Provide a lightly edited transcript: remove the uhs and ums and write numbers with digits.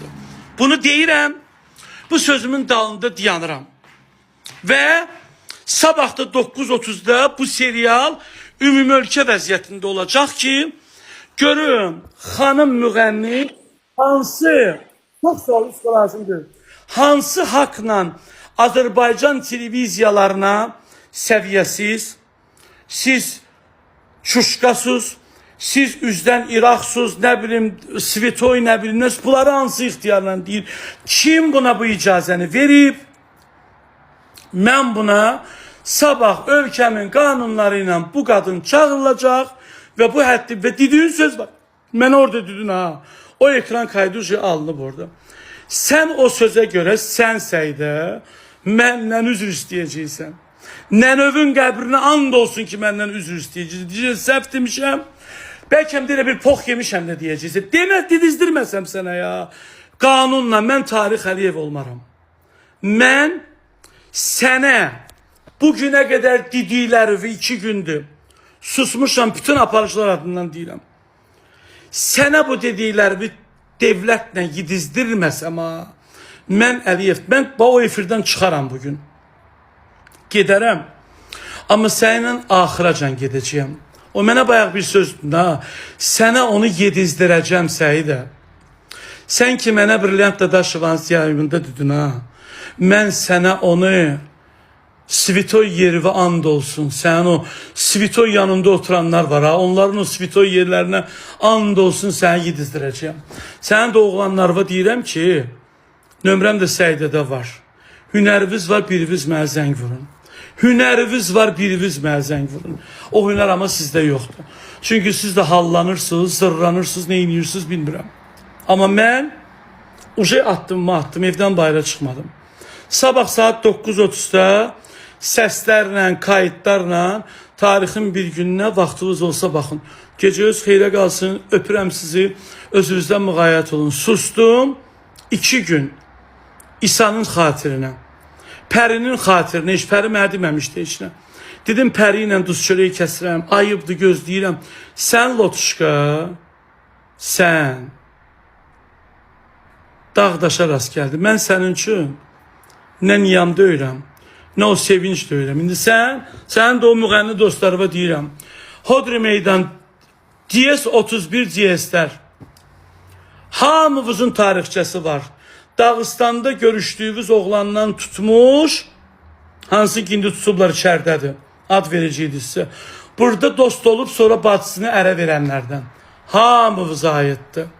olmazdı. Bunu deyirəm, bu sözümün dalında dayanıram. Və sabah da 9:30-da bu serial ümumi ölkə vəziyyətində olacaq ki, görün xanım müğənni hansı, çox sağ olun, lazımdır, hansı haqla Azərbaycan televiziyalarına səviyyəsiz, siz çuşqasız, siz üzdən İraqsız, nə bilim, Svetoy, nə bilim, bunları hansı ixtiyarla deyir. Kim buna bu icazəni verib? Mən buna sabah ölkəmin qanunları ilə bu qadın çağırılacaq və bu həddi və dediğin söz var. Mən orada dedin ha. O ekran kaydı alınıb orada. Sən o sözə görə sənsəydə məndən üzr istəyəcəksən. Nənövün qəbrinə and olsun ki, məndən üzr istəyəcəksən. Deyəcəksən, səhv demişəm. Bəlkə də bir pox yemişəm də deyəcəksən. Demək, didizdirməsəm sənə ya. Qanunla mən Tarix Əliyev olmaram. Mən sənə bugünə qədər dedikləri və 2 gündür susmuşam, bütün aparıcılar adından deyirəm. Sənə bu dediklərimi devlətlə yedizdirməsəm ha, mən Əliyev, mən o efirdən çıxaram bugün. Gedərəm. Amma səninlə axıracan gedəcəyəm. O mənə bayaq bir sözdür ha. Sənə onu yedizdirəcəm Səidə. Sən ki mənə Brilliant Dadaşovanın yayımında dedin ha. Mən sənə onu Svitoy yeri və and olsun. Sənin o Svitoy yanında oturanlar var ha. Onların o Svitoy yerlərinə and olsun, səni yedizdirəcəyəm. Sənin doğulanlarına deyirəm ki, nömrəm də Səidədə var. Hünəriniz var, biriniz mənə zəng vurun. Hünəriniz var, biriniz mənə zəng vurun. O hünər amma sizdə yoxdur. Çünki siz də hallanırsınız, zırranırsınız, nə edirsiniz bilmirəm. Amma mən attım, evdən bayra çıxmadım. Sabah saat 9:30-da səslərlə, kayıtlarla tarixin bir gününə vaxtınız olsa baxın. Gecəniz xeyrə qalsın, öpürəm sizi, özünüzdən müğayət olun. Sustum 2 gün İsa'nın xatirinə, Pərinin xatirinə, heç Pəri mənə deməmişdi heç nə. Dedim Pəri ilə duz çörəyi kəsirəm, ayıbdır, gözləyirəm. Sən Lotuşka, sən dağdaşa rast gəldi. Mən sənin üçün nə niyam döyürəm, nə o sevinç döyürəm. İndi sənin də o müğənni dostlarıma deyirəm. Hodri meydan, DS 31 DS'lər. Hamımızın tarixçəsi var. Dağıstanda görüşdüyümüz oğlandan tutmuş, hansı ki indi tutublar içərdədir. Ad verəcəkdir sizə. Burada dost olub sonra bacısını ərə verənlərdən. Hamımıza aiddir.